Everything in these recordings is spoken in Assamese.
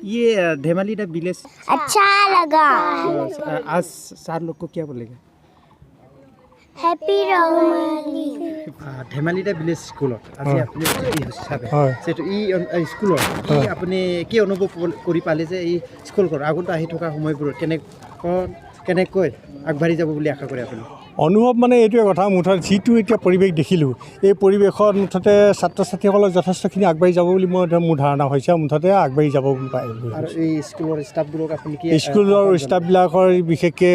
ये धेमाली का विलेज अच्छा लगा। आज 4 लोग को क्या बोलेगा? हैप्पी रंगमाली। धेमाली का विलेज स्कूल आज अपने हिसाबे सेटु इ स्कूल কি আপুনি কি অনুভৱ কৰি পালে যে এই স্কুলখন আগত আহি থকা সময়বোৰত কেনেকৈ আগবাঢ়ি যাব বুলি আশা কৰে আপুনি? অনুভৱ মানে এইটোৱে কথা মুঠতে যিটো এতিয়া পৰিৱেশ দেখিলোঁ এই পৰিৱেশত মুঠতে ছাত্ৰ ছাত্ৰীসকলক যথেষ্টখিনি আগবাঢ়ি যাব বুলি মোৰ ধাৰণা হৈছে মুঠতে আগবাঢ়ি যাব আৰু এই স্কুলৰ ষ্টাফবোৰক আপুনি কি স্কুলৰ ষ্টাফবিলাকৰ বিশেষকৈ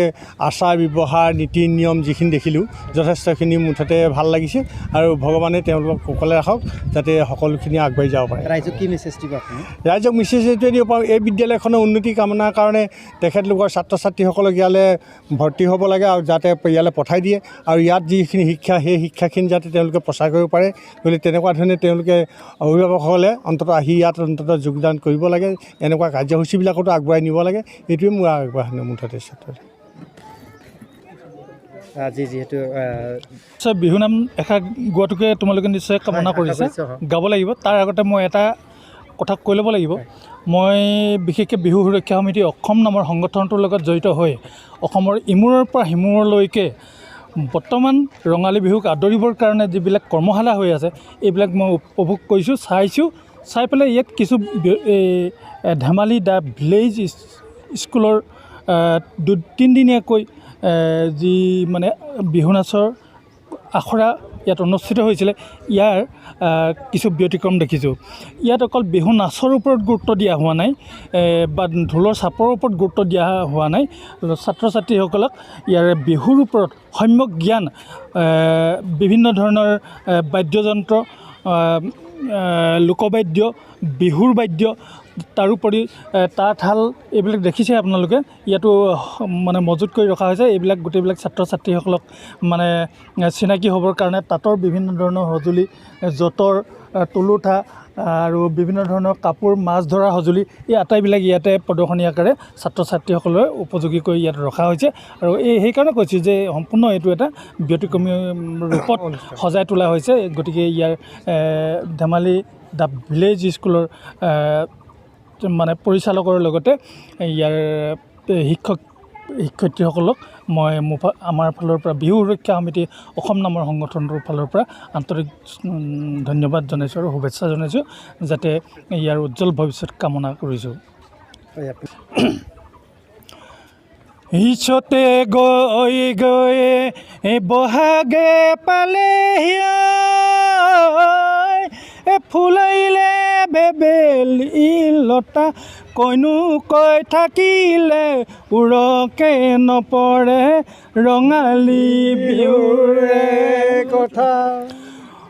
আচাৰ ব্যৱহাৰ নীতি নিয়ম যিখিনি দেখিলোঁ যথেষ্টখিনি মুঠতে ভাল লাগিছে আৰু ভগৱানে তেওঁলোকক সকলে ৰাখক যাতে সকলোখিনি আগবাঢ়ি যাব পাৰে। ৰাইজক কি মেছেজ দিব আপুনি? ৰাইজক মেছেজ এইটোৱে দিব পাৰোঁ এই বিদ্যালয়খনৰ উন্নতি কামনাৰ কাৰণে তেখেতলোকৰ ছাত্ৰ ছাত্ৰীসকলক ইয়ালৈ ভৰ্তি হ'ব লাগে আৰু যাতে ইয়ালৈ পঠাই দিয়ে আৰু ইয়াত যিখিনি শিক্ষা সেই শিক্ষাখিনি যাতে তেওঁলোকে প্ৰচাৰ কৰিব পাৰে গতিকে তেনেকুৱা ধৰণে তেওঁলোকে অভিভাৱকসকলে অন্ততঃ আহি ইয়াত অন্ততঃ যোগদান কৰিব লাগে এনেকুৱা কাৰ্যসূচীবিলাকতো আগবঢ়াই নিব লাগে এইটোৱে মোৰ আগবঢ়ানো মুঠতে ছাত্ৰ আজি যিহেতু বিহু নাম এষাৰ গোৱাটোকে তোমালোকে নিশ্চয় কামনা কৰিছে গাব লাগিব তাৰ আগতে মই এটা কথা কৈ ল'ব লাগিব মই বিশেষকৈ বিহু সুৰক্ষা সমিতি অসম নামৰ সংগঠনটোৰ লগত জড়িত হৈ অসমৰ ইমূৰৰ পৰা সিমূৰলৈকে বৰ্তমান ৰঙালী বিহুক আদৰিবৰ কাৰণে যিবিলাক কৰ্মশালা হৈ আছে এইবিলাক মই উপভোগ কৰিছোঁ চাই পেলাই ইয়াত কিছু ধেমালি দ্য ভিলেজ স্কুলৰ 2-3 দিনীয়াকৈ যি মানে বিহু নাচৰ আখৰা ইয়াত অনুষ্ঠিত হৈছিলে ইয়াৰ কিছু ব্যতিক্ৰম দেখিছোঁ ইয়াত অকল বিহু নাচৰ ওপৰত গুৰুত্ব দিয়া হোৱা নাই বা ঢোলৰ চাপৰ ওপৰত গুৰুত্ব দিয়া হোৱা নাই ছাত্ৰ ছাত্ৰীসকলক ইয়াৰে বিহুৰ ওপৰত সম্যক জ্ঞান বিভিন্ন ধৰণৰ বাদ্যযন্ত্ৰ লোকবাদ্য বিহুৰ বাদ্য তাৰোপৰি তাঁতশাল এইবিলাক দেখিছে আপোনালোকে ইয়াতো মানে মজুত কৰি ৰখা হৈছে এইবিলাক গোটেইবিলাক ছাত্ৰ ছাত্ৰীসকলক মানে চিনাকি হ'বৰ কাৰণে তাঁতৰ বিভিন্ন ধৰণৰ সঁজুলি যঁতৰ তুলুঠা আৰু বিভিন্ন ধৰণৰ কাপোৰ মাছ ধৰা সঁজুলি এই আটাইবিলাক ইয়াতে প্ৰদৰ্শনী আকাৰে ছাত্ৰ ছাত্ৰীসকলৰ উপযোগী কৰি ইয়াত ৰখা হৈছে আৰু সেইকাৰণে কৈছোঁ যে সম্পূৰ্ণ এইটো এটা ব্যতিক্ৰমী ৰূপত সজাই তোলা হৈছে গতিকে ইয়াৰ ধেমালি দ্য ভিলেজ স্কুলৰ মানে পৰিচালকৰ লগতে ইয়াৰ শিক্ষয়িত্ৰীসকলক মই আমাৰ ফালৰ পৰা বিহু সুৰক্ষা সমিতি অসম নামৰ সংগঠনটোৰ ফালৰ পৰা আন্তৰিক ধন্যবাদ জনাইছোঁ আৰু শুভেচ্ছা জনাইছোঁ যাতে ইয়াৰ উজ্জ্বল ভৱিষ্যত কামনা কৰিছোঁ। ইছতে গৈ গৈ বহাগে পালেহি ফুলাইলে বেবেলি লতা কইনো কৈ থাকিলে উৰকে নপৰে ৰঙালী বিহুৰে কথা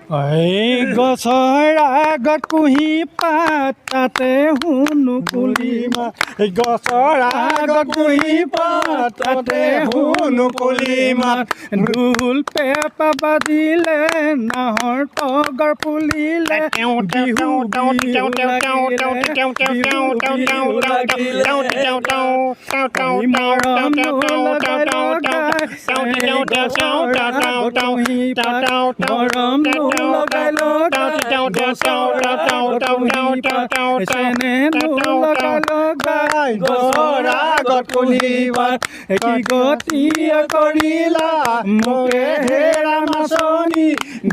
এই গছৰ আগত কুঁহি পাত তাতে শুনো কুলি মাত এই গছৰ আগত কুঁহি পাত তাতে শুনো কুলি মাত ঢোল পেঁপা বাজিলে নাহৰ তগৰ ফুলিলে বিহু লগাই গছৰ আগত কুলিবাত কি গতিয়ে কৰিলা মোকে হেৰা মাছনি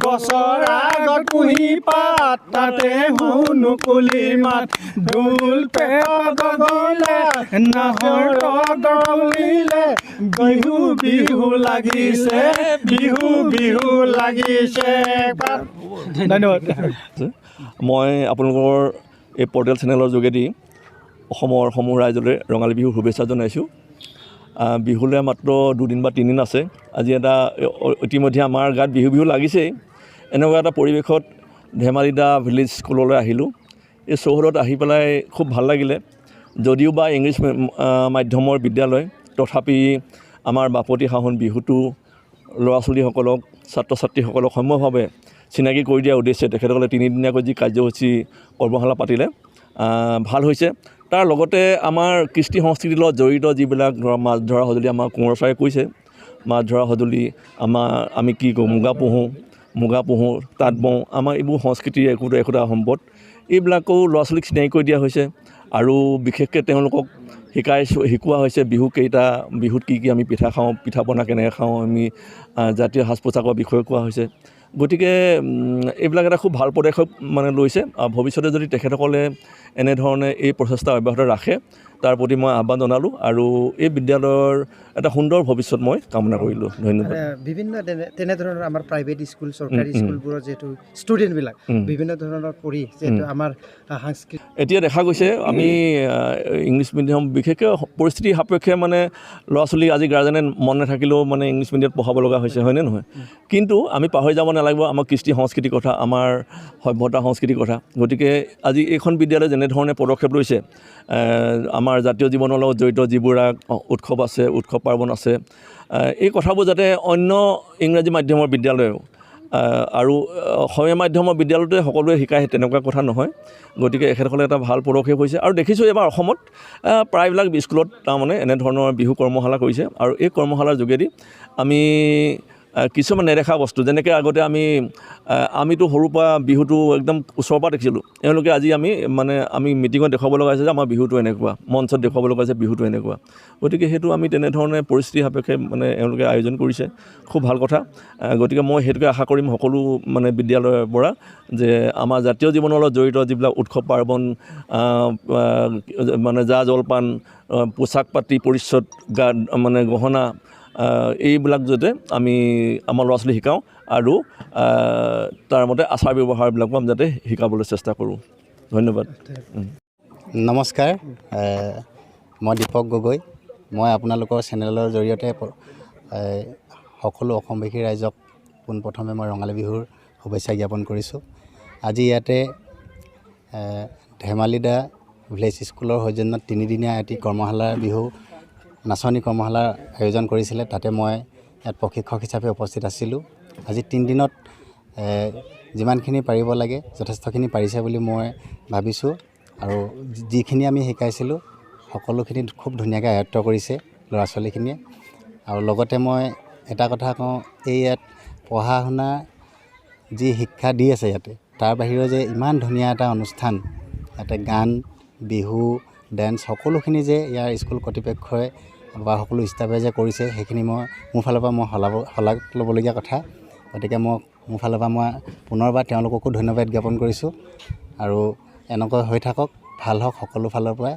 গছৰ আগত কুঁহি পাত তাতে শুনো কুলি মাত ঢোল পেঁপা বাজিলে নাহৰ তগৰ ফুলিলে বিহু বিহু লাগিছে বিহু বিহু লাগিছে। ধন্যবাদ। মই আপোনালোকৰ এই পৰ্টেল চেনেলৰ যোগেদি অসমৰ সমূহ ৰাইজলৈ ৰঙালী বিহুৰ শুভেচ্ছা জনাইছোঁ। বিহুলৈ মাত্ৰ 2 দিন বা 3 দিন আছে। আজি এটা ইতিমধ্যে আমাৰ গাত বিহু বিহু লাগিছেই। এনেকুৱা এটা পৰিৱেশত ধেমালি দা ভিলেজ স্কুললৈ আহিলোঁ। এই চৌহদত আহি পেলাই খুব ভাল লাগিলে যদিও বা ইংলিছ মাধ্যমৰ বিদ্যালয় তথাপি আমাৰ বাপতি সাহোন বিহুটো ল'ৰা ছোৱালীসকলক ছাত্ৰ ছাত্ৰীসকলক সম্যকভাৱে চিনাকি কৰি দিয়াৰ উদ্দেশ্যে তেখেতসকলে 3 দিনীয়াকৈ যি কাৰ্যসূচী কৰ্মশালা পাতিলে ভাল হৈছে। তাৰ লগতে আমাৰ কৃষ্টি সংস্কৃতিৰ লগত জড়িত যিবিলাক ধৰা মাছ ধৰা সঁজুলি আমাৰ কোঁৱৰ ছাৰে কৈছে মাছ ধৰা সঁজুলি আমি কি কওঁ মুগা পুহোঁ তাঁত বওঁ আমাৰ এইবোৰ সংস্কৃতিৰ একোটা সম্পদ এইবিলাকো ল'ৰা ছোৱালীক চিনাকি কৰি দিয়া হৈছে আৰু বিশেষকৈ তেওঁলোকক শিকোৱা হৈছে বিহু কেইটা, বিহুত কি কি আমি পিঠা খাওঁ, পিঠা পনা কেনেকৈ খাওঁ, আমি জাতীয় সাজ পোছাকৰ বিষয়ে কোৱা হৈছে। গতিকে এইবিলাক এটা খুব ভাল পদক্ষেপ মানে লৈছে। ভৱিষ্যতে যদি তেখেতসকলে এনেধৰণে এই প্ৰচেষ্টা অব্যাহত ৰাখে তাৰ প্ৰতি মই আহ্বান জনালোঁ আৰু এই বিদ্যালয়ৰ এটা সুন্দৰ ভৱিষ্যত মই কামনা কৰিলোঁ। ধন্যবাদ। বিভিন্ন তেনেধৰণৰ আমাৰ প্ৰাইভেট স্কুল, চৰকাৰী স্কুলবোৰৰ যিহেতু ষ্টুডেণ্টবিলাক বিভিন্ন ধৰণৰ পঢ়ি যিহেতু আমাৰ সাংস্কৃতিক এতিয়া দেখা গৈছে আমি ইংলিছ মিডিয়াম বিশেষকৈ পৰিস্থিতি সাপেক্ষে মানে ল'ৰা ছোৱালী আজি গাৰ্জেনে মন নাথাকিলেও মানে ইংলিছ মিডিয়ামত পঢ়াব লগা হৈছে, হয়নে নহয়? কিন্তু আমি পাহৰি যাব নালাগিব আমাৰ কৃষ্টি সংস্কৃতিৰ কথা, আমাৰ সভ্যতা সংস্কৃতিৰ কথা। গতিকে আজি এইখন বিদ্যালয়ে যেনেধৰণে পদক্ষেপ লৈছে, আমাৰ জাতীয় জীৱনৰ লগত জড়িত যিবোৰ উৎসৱ আছে, উৎসৱ পাৰ্বণ আছে, এই কথাবোৰ যাতে অন্য ইংৰাজী মাধ্যমৰ বিদ্যালয়েও আৰু অসমীয়া মাধ্যমৰ বিদ্যালয়তে সকলোৱে শিকায় তেনেকুৱা কথা নহয়। গতিকে এখেতসকলে এটা ভাল পদক্ষেপ হৈছে আৰু দেখিছোঁ এইবাৰ অসমত প্ৰায়বিলাক স্কুলত তাৰমানে এনেধৰণৰ বিহু কৰ্মশালা কৰিছে আৰু এই কৰ্মশালাৰ যোগেদি আমি কিছুমান নেদেখা বস্তু, যেনেকৈ আগতে আমিতো সৰুৰ পৰা বিহুটো একদম ওচৰৰ পৰা দেখিছিলোঁ, এওঁলোকে আজি আমি মিটিঙত দেখুৱাব লগা হৈছে যে আমাৰ বিহুটো এনেকুৱা, মঞ্চত দেখুৱাব লগা হৈছে বিহুটো এনেকুৱা। গতিকে সেইটো আমি তেনেধৰণে পৰিস্থিতি সাপেক্ষে এওঁলোকে আয়োজন কৰিছে, খুব ভাল কথা। গতিকে মই সেইটোকে আশা কৰিম সকলো বিদ্যালয়ৰ পৰা যে আমাৰ জাতীয় জীৱনৰ লগত জড়িত যিবিলাক উৎসৱ পাৰ্বণ, জা জলপান, পোচাক পাতি, পৰিচ্ছদ, গহনা, এইবিলাক যাতে আমি আমাৰ ল'ৰা ছোৱালী শিকাওঁ আৰু তাৰ মতে আচাৰ ব্যৱহাৰবিলাকো আমি যাতে শিকাবলৈ চেষ্টা কৰোঁ। ধন্যবাদ। নমস্কাৰ, মই দীপক গগৈ। মই আপোনালোকৰ চেনেলৰ জৰিয়তে সকলো অসমবাসী ৰাইজক পোনপ্ৰথমে মই ৰঙালী বিহুৰ শুভেচ্ছা জ্ঞাপন কৰিছোঁ। আজি ইয়াতে ধেমালি দা ভিলেজ স্কুলৰ সৌজন্যত 3দিনীয়া এটি বিহু নাচনী কৰ্মশালাৰ আয়োজন কৰিছিলে। তাতে মই ইয়াত প্ৰশিক্ষক হিচাপে উপস্থিত আছিলোঁ। আজি 3 দিনত যিমানখিনি পাৰিব লাগে যথেষ্টখিনি পাৰিছে বুলি মই ভাবিছোঁ আৰু যিখিনি আমি শিকাইছিলোঁ সকলোখিনি খুব ধুনীয়াকৈ আয়ত্ব কৰিছে ল'ৰা ছোৱালীখিনিয়ে। আৰু লগতে মই এটা কথা কওঁ, এই ইয়াত পঢ়া শুনা যি শিক্ষা দি আছে ইয়াতে, তাৰ বাহিৰেও যে ইমান ধুনীয়া এটা অনুষ্ঠান, ইয়াতে গান, বিহু, ডেন্স সকলোখিনি যে ইয়াৰ স্কুল কৰ্তৃপক্ষই বা সকলো ষ্টাফে যে কৰিছে, সেইখিনি মোৰ ফালৰ পৰা মই শলাগ ল'বলগীয়া কথা। গতিকে মোৰ ফালৰ পৰা মই পুনৰবাৰ তেওঁলোককো ধন্যবাদ জ্ঞাপন কৰিছোঁ আৰু এনেকৈ হৈ থাকক, ভাল হওক সকলো ফালৰ পৰাই,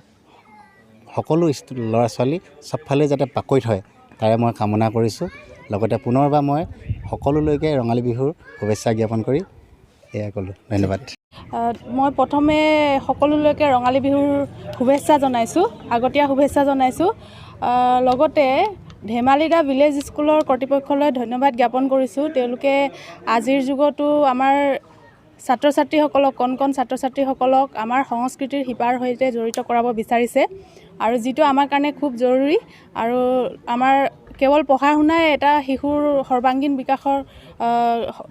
সকলো ল'ৰা ছোৱালী চবফালে যাতে পাকৈত হয় তাৰে মই কামনা কৰিছোঁ। লগতে পুনৰবাৰ মই সকলোলৈকে ৰঙালী বিহুৰ শুভেচ্ছা জ্ঞাপন কৰি এয়া ক'লোঁ। ধন্যবাদ। মই প্ৰথমে সকলোলৈকে ৰঙালী বিহুৰ শুভেচ্ছা জনাইছোঁ, আগতীয়া শুভেচ্ছা জনাইছোঁ। লগতে ধেমালি দা ভিলেজ স্কুলৰ কৰ্তৃপক্ষলৈ ধন্যবাদ জ্ঞাপন কৰিছোঁ। তেওঁলোকে আজিৰ যুগতো আমাৰ ছাত্ৰ ছাত্ৰীসকলক, কণ ছাত্ৰ ছাত্ৰীসকলক আমাৰ সংস্কৃতিৰ শিপাৰ সৈতে জড়িত কৰাব বিচাৰিছে আৰু যিটো আমাৰ কাৰণে খুব জৰুৰী। আৰু আমাৰ কেৱল পঢ়া শুনাই এটা শিশুৰ সৰ্বাংগীন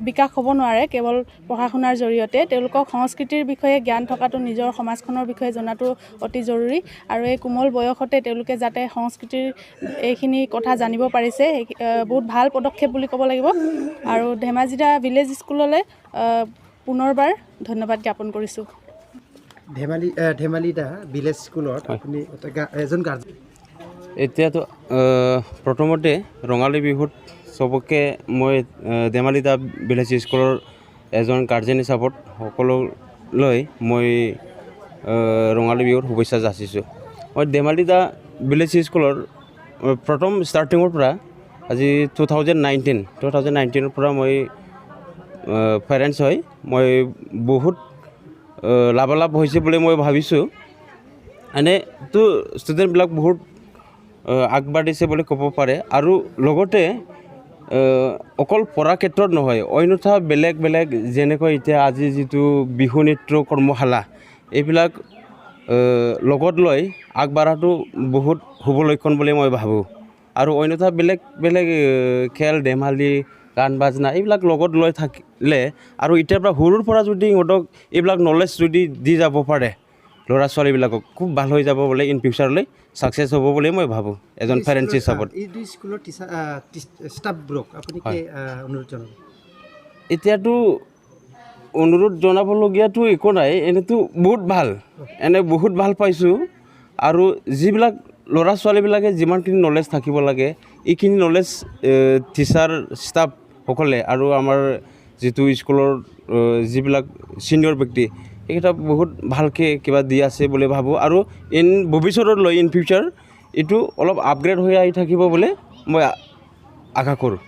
বিকাশ হ'ব নোৱাৰে কেৱল পঢ়া শুনাৰ জৰিয়তে। তেওঁলোকক সংস্কৃতিৰ বিষয়ে জ্ঞান থকাটো, নিজৰ সমাজখনৰ বিষয়ে জনাটো অতি জৰুৰী আৰু এই কোমল বয়সতে তেওঁলোকে যাতে সংস্কৃতিৰ এইখিনি কথা জানিব পাৰিছে, বহুত ভাল পদক্ষেপ বুলি ক'ব লাগিব। আৰু ধেমাজি দা ভিলেজ স্কুললৈ পুনৰবাৰ ধন্যবাদ জ্ঞাপন কৰিছোঁ। ধেমালি দা ভিলেজ স্কুলত আপুনি এজন গাৰ্জেন, এতিয়াতো প্ৰথমতে ৰঙালী বিহুত চবকে মই ধেমালি দা ভিলেজ স্কুলৰ এজন গাৰ্জেন হিচাপত সকলোলৈ মই ৰঙালী বিহুৰ শুভেচ্ছা যাচিছোঁ। মই ধেমালি দা ভিলেজ স্কুলৰ প্ৰথম ষ্টাৰ্টিঙৰ পৰা আজি 2019 পৰা মই পেৰেণ্টছ হয়, মই বহুত লাভালাভ হৈছে বুলি মই ভাবিছোঁ। এনেতো ষ্টুডেণ্টবিলাক বহুত আগবাঢ়িছে বুলি ক'ব পাৰে আৰু লগতে অকল পঢ়াৰ ক্ষেত্ৰত নহয়, অন্যথা বেলেগ যেনেকৈ এতিয়া আজি যিটো বিহু নৃত্য কৰ্মশালা, এইবিলাক লগত লৈ আগবাঢ়াটো বহুত শুভ লক্ষণ বুলি মই ভাবোঁ। আৰু অন্যথা বেলেগ খেল ধেমালি, গান বাজনা এইবিলাক লগত লৈ থাকিলে আৰু এতিয়াৰ পৰা সৰুৰ পৰা যদি সিহঁতক এইবিলাক নলেজ যদি দি যাব পাৰে ল'ৰা ছোৱালীবিলাকক, খুব ভাল হৈ যাব বোলে, ইন ফিউচাৰলৈ ছাকচেছ হ'ব বুলি মই ভাবোঁ এজন পেৰেণ্টছ হিচাপত। এই দুই স্কুলৰ ষ্টাফবোৰক আপুনি কি অনুৰোধ জনাব? এতিয়াতো অনুৰোধ জনাবলগীয়াটো একো নাই এনেতো বহুত ভাল বহুত ভাল পাইছোঁ আৰু যিবিলাক ল'ৰা ছোৱালীবিলাকে যিমানখিনি নলেজ থাকিব লাগে এইখিনি নলেজ টিচাৰ ষ্টাফসকলে আৰু আমাৰ যিটো স্কুলৰ যিবিলাক ছিনিয়ৰ ব্যক্তি এইকেইটা বহুত ভালকৈ কিবা দি আছে বুলি ভাবোঁ আৰু ভৱিষ্যতলৈ ইন ফিউচাৰ এইটো অলপ আপগ্ৰেড হৈ আহি থাকিব বুলি মই আশা কৰোঁ